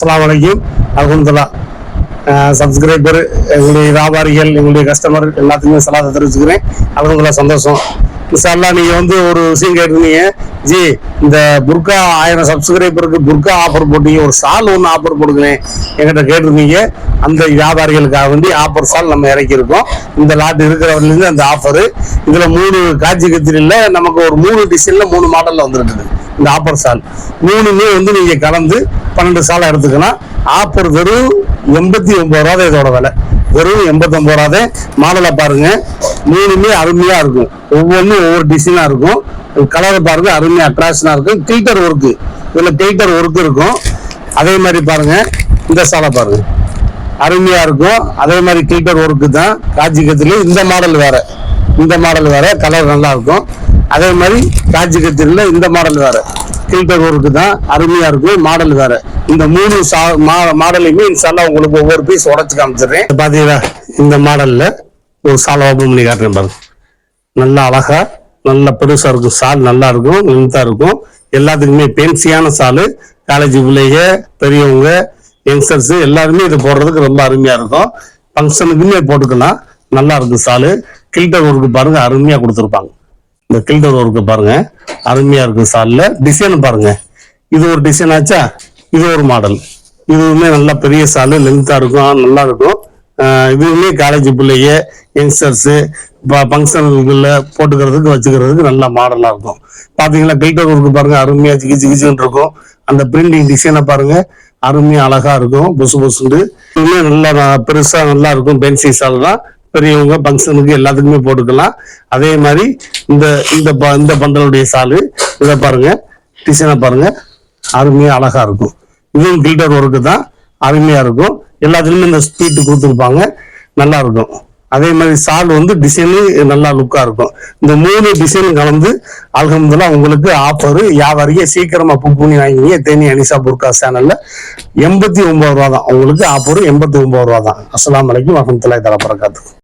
அஸ்ஸலாமு அலைக்கும் அல்ஹம்துலில்லாஹ். சப்ஸ்கிரைபர், எங்களுடைய வியாபாரிகள், எங்களுடைய கஸ்டமர் எல்லாத்துக்குமே சலாத்தை தெரிவிச்சுக்கிறேன். அல்ஹம்துலில்லாஹ், சந்தோஷம். இன்ஷா அல்லாஹ் நீங்க ஒரு விஷயம் கேட்டிருந்தீங்க, ஜி இந்த புர்கா 1000 சப்ஸ்கிரைபருக்கு புர்கா ஆஃபர் போட்டீங்க, ஒரு சால் ஒன்று ஆஃபர் போடுங்களேன் என்கிட்ட கேட்டிருந்தீங்க. அந்த வியாபாரிகளுக்காக வேண்டி ஆஃபர் சால் நம்ம இறக்கியிருக்கோம். இந்த லாட் இருக்கிறவர்லேருந்து அந்த ஆஃபரு இதுல 3 காட்சி கத்திரில நமக்கு ஒரு 3 டிசைன்ல 3 மாடல்ல வந்துருக்குது. இந்த ஆஃபர் சால் 3மே நீங்க கலந்து 12 சாலை எடுத்துக்கலாம். ஆஃபர் வெறும் 89 ரூபா. இதோட விலை வெறும் 89 ரூபா. மாடலை பாருங்க, 3மே அருமையா இருக்கும். ஒவ்வொன்றும் ஒவ்வொரு டிசைனா இருக்கும். கலரை பாருங்க, அருமையா அட்ராக்ஷனா இருக்கும். கில்டர் ஒர்க்கு, இதுல கில்டர் ஒர்க் இருக்கும். அதே மாதிரி பாருங்க, இந்த சாலை பாருங்க, அருமையா இருக்கும். அதே மாதிரி கில்டர் ஒர்க்கு தான் காட்சி கத்திரில. இந்த மாடல் வேற, இந்த மாடல் வேற, கலர் நல்லா இருக்கும். அதே மாதிரி காட்சி கத்திரில இந்த மாடல் வேற, கில்டர் ஒர்க்கு தான், அருமையா இருக்கும். மாடல் வேற. இந்த 3 மாடலையுமே இன்ஷால்லா உங்களுக்கு ஒவ்வொரு பீஸ் உடச்சு காமிச்சிடுறேன். பாத்தீங்களா, இந்த மாடல்ல ஒரு சாலை ஓபன் பண்ணி காட்டுறேன் பாருங்க. நல்லா அழகா நல்லா பெருசா இருக்கும். சால் நல்லா இருக்கும், லென்த்தா இருக்கும். எல்லாத்துக்குமே பென்சியான சாலு. காலேஜ் பிள்ளைங்க, பெரியவங்க, யங்ஸ்டர்ஸ் எல்லாருமே இது போடுறதுக்கு ரொம்ப அருமையா இருக்கும். ஃபங்க்ஷனுக்குமே போட்டுக்கலாம். நல்லா இருக்கும் சாலு. கில்டர் ஒர்க்கு பாருங்க, அருமையா கொடுத்துருப்பாங்க. இந்த கில்டர் ஒர்க்கு பாருங்க, அருமையா இருக்கும். சால்ல டிசைன் பாருங்க, இது ஒரு டிசைன் ஆச்சா, இது ஒரு மாடல். இதுவுமே நல்லா பெரிய சாலு, லென்த்தா இருக்கும், நல்லா இருக்கும். இதுவுமே காலேஜ் பிள்ளைங்க, யங்ஸ்டர்ஸ் ஃபங்க்ஷனுக்குள்ள போட்டுக்கிறதுக்கு வச்சுக்கிறதுக்கு நல்ல மாடலா இருக்கும். பாத்தீங்களா, கில்டர் ஒர்க்கு பாருங்க, அருமையா கிச்சுன்னு இருக்கும். அந்த பிரிண்டிங் டிசைனை பாருங்க, அருமையா அழகா இருக்கும். புசு புசுண்டு இதுவுமே நல்லா பெருசா நல்லா இருக்கும். பென்சி சால் தான், பெரியவங்க ஃபங்க்ஷனுக்கு எல்லாத்துக்குமே போட்டுக்கலாம். அதே மாதிரி இந்த இந்த பந்தலுடைய சாலு, இதை பாருங்க, டிசைனை பாருங்க, அருமையா அழகா இருக்கும். இதுவும் கில்டர் ஒர்க்கு தான், அருமையா இருக்கும். எல்லாத்துலயுமே இந்த ஸ்பீட் கொடுத்துருப்பாங்க, நல்லா இருக்கும். அதே மாதிரி சால் டிசைனு நல்லா லுக்கா இருக்கும். இந்த 3 டிசைன் கலந்து அல்ஹம்துலில்லாஹ் உங்களுக்கு ஆஃபர். வியாபாரியே சீக்கிரமா புக் பண்ணி வாங்கிங்க. தேனி அனிசா புர்கா சேனல்ல 89 ரூபா தான் உங்களுக்கு ஆஃபர். 89 ரூபா தான். அஸ்ஸலாமு அலைக்கும் வரஹ்மத்துல்லாஹி தஆலா பரகாத்துஹு.